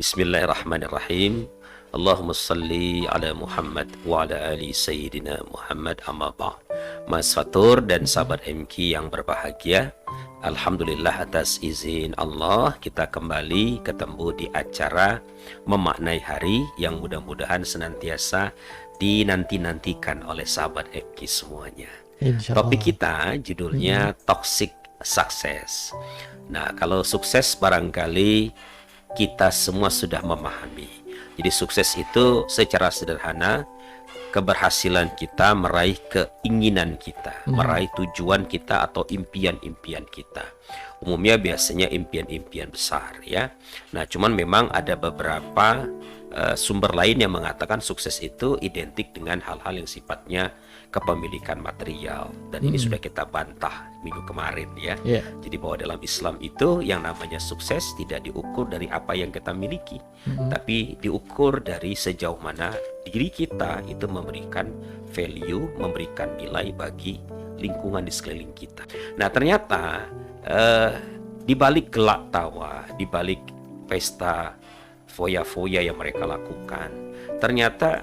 Bismillahirrahmanirrahim. Allahumma salli ala Muhammad wa ala ali Sayyidina Muhammad amma ba'd. Mas Fatur dan sahabat MQ yang berbahagia, Alhamdulillah atas izin Allah kita kembali ketemu di acara Memaknai Hari yang mudah-mudahan senantiasa dinanti-nantikan oleh sahabat MQ semuanya. Insya Topik Allah. kita judulnya Toxic Success. Nah, kalau sukses barangkali kita semua sudah memahami. Jadi sukses itu secara sederhana keberhasilan kita meraih keinginan kita, meraih tujuan kita atau impian-impian kita. Umumnya biasanya impian-impian besar ya. Nah, cuman memang ada beberapa sumber lain yang mengatakan sukses itu identik dengan hal-hal yang sifatnya kepemilikan material, dan ini sudah kita bantah minggu kemarin ya. Yeah. Jadi bahwa dalam Islam itu yang namanya sukses tidak diukur dari apa yang kita miliki, tapi diukur dari sejauh mana diri kita itu memberikan value, memberikan nilai bagi lingkungan di sekeliling kita. Nah, ternyata di balik gelak tawa, di balik pesta foya-foya yang mereka lakukan, ternyata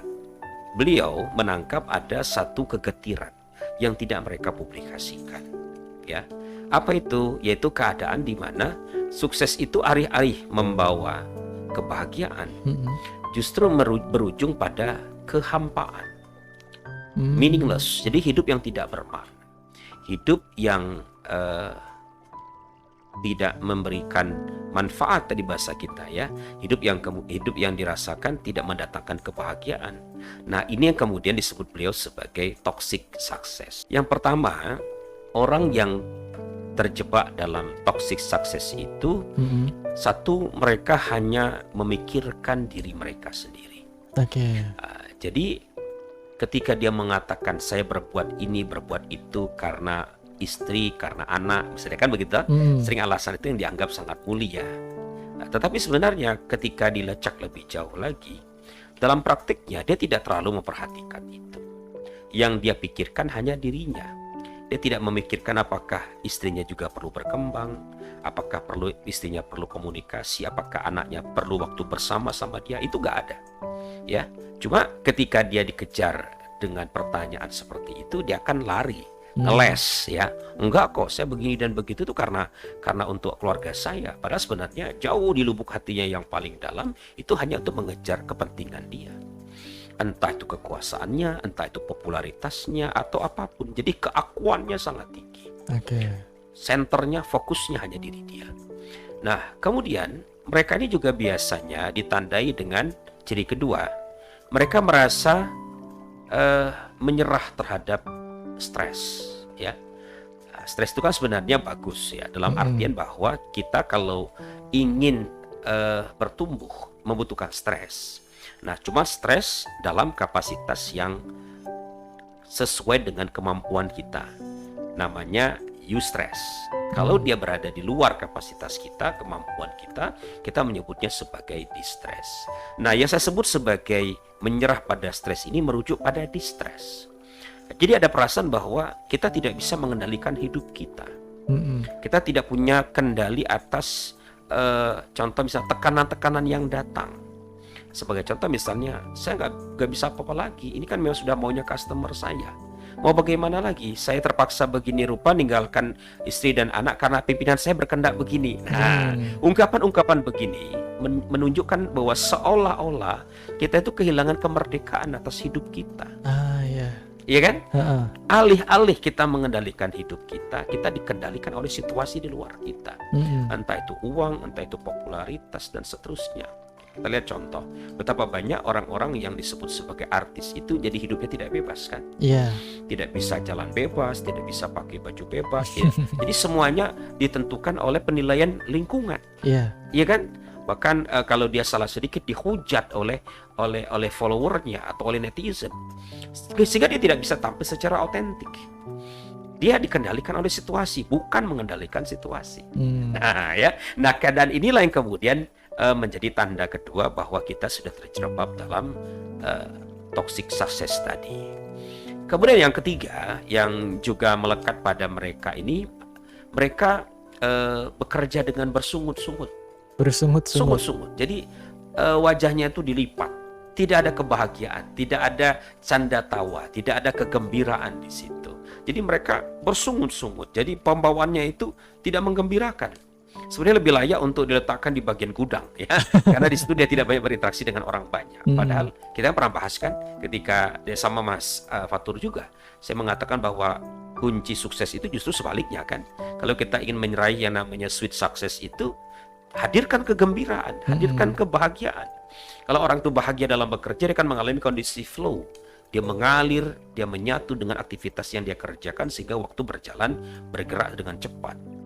beliau menangkap ada satu kegetiran yang tidak mereka publikasikan. Ya, apa itu? Yaitu keadaan di mana sukses itu alih-alih membawa kebahagiaan, justru berujung pada kehampaan, meaningless. Jadi hidup yang tidak bermakna, hidup yang tidak memberikan manfaat tadi bahasa kita ya, hidup yang dirasakan tidak mendatangkan kebahagiaan. Nah, ini yang kemudian disebut beliau sebagai toxic success. Yang pertama, orang yang terjebak dalam toxic success itu satu, mereka hanya memikirkan diri mereka sendiri. Jadi ketika dia mengatakan saya berbuat ini, berbuat itu karena istri, karena anak, misalnya kan begitu, sering alasan itu yang dianggap sangat mulia. Nah, tetapi sebenarnya ketika dilecak lebih jauh lagi, dalam praktiknya dia tidak terlalu memperhatikan itu. Yang dia pikirkan hanya dirinya. Dia tidak memikirkan apakah istrinya juga perlu berkembang, apakah istrinya perlu komunikasi, apakah anaknya perlu waktu bersama sama dia, itu gak ada. Ya, cuma ketika dia dikejar dengan pertanyaan seperti itu, dia akan lari. Ngeles ya, enggak kok saya begini dan begitu tuh karena untuk keluarga saya, padahal sebenarnya jauh di lubuk hatinya yang paling dalam itu hanya untuk mengejar kepentingan dia, entah itu kekuasaannya, entah itu popularitasnya atau apapun. Jadi keakuannya sangat tinggi, senternya, fokusnya hanya diri dia. Nah, kemudian mereka ini juga biasanya ditandai dengan ciri kedua, mereka merasa menyerah terhadap stres ya. Stres itu kan sebenarnya bagus ya, dalam artian bahwa kita kalau ingin bertumbuh membutuhkan stres. Nah, cuma stres dalam kapasitas yang sesuai dengan kemampuan kita, namanya eustress. Kalau dia berada di luar kapasitas kita, kemampuan kita, kita menyebutnya sebagai distress. Nah, yang saya sebut sebagai menyerah pada stres ini merujuk pada distress. Jadi ada perasaan bahwa kita tidak bisa mengendalikan hidup kita. Kita tidak punya kendali atas contoh misalnya tekanan-tekanan yang datang. Sebagai contoh misalnya, saya nggak bisa apa-apa lagi. Ini kan memang sudah maunya customer saya. Mau bagaimana lagi? Saya terpaksa begini rupa ninggalkan istri dan anak karena pimpinan saya berkehendak begini. Nah, ungkapan-ungkapan begini menunjukkan bahwa seolah-olah kita itu kehilangan kemerdekaan atas hidup kita. Iya kan? Alih-alih kita mengendalikan hidup kita, kita dikendalikan oleh situasi di luar kita. Entah itu uang, entah itu popularitas, dan seterusnya. Kita lihat contoh, betapa banyak orang-orang yang disebut sebagai artis itu jadi hidupnya tidak bebas kan? Tidak bisa jalan bebas, tidak bisa pakai baju bebas ya. Jadi semuanya ditentukan oleh penilaian lingkungan. Iya kan? Bahkan kalau dia salah sedikit dihujat oleh followernya atau oleh netizen, sehingga dia tidak bisa tampil secara autentik. Dia dikendalikan oleh situasi, bukan mengendalikan situasi. Nah ya, keadaan inilah yang kemudian menjadi tanda kedua bahwa kita sudah terjerembab dalam toxic success tadi. Kemudian yang ketiga yang juga melekat pada mereka ini, mereka bekerja dengan bersungut-sungut. Bersungut-sungut. Jadi wajahnya itu dilipat. Tidak ada kebahagiaan, tidak ada canda tawa, tidak ada kegembiraan di situ. Jadi mereka bersungut-sungut. Jadi pembawaannya itu tidak menggembirakan. Sebenarnya lebih layak untuk diletakkan di bagian gudang, ya, karena di situ dia tidak banyak berinteraksi dengan orang banyak. Padahal kita pernah bahas kan, ketika dia sama Mas Fatur juga, saya mengatakan bahwa kunci sukses itu justru sebaliknya kan. Kalau kita ingin meraih yang namanya sweet success itu, hadirkan kegembiraan, hadirkan kebahagiaan. Kalau orang itu bahagia dalam bekerja, dia akan mengalami kondisi flow. Dia mengalir, dia menyatu dengan aktivitas yang dia kerjakan sehingga waktu berjalan bergerak dengan cepat.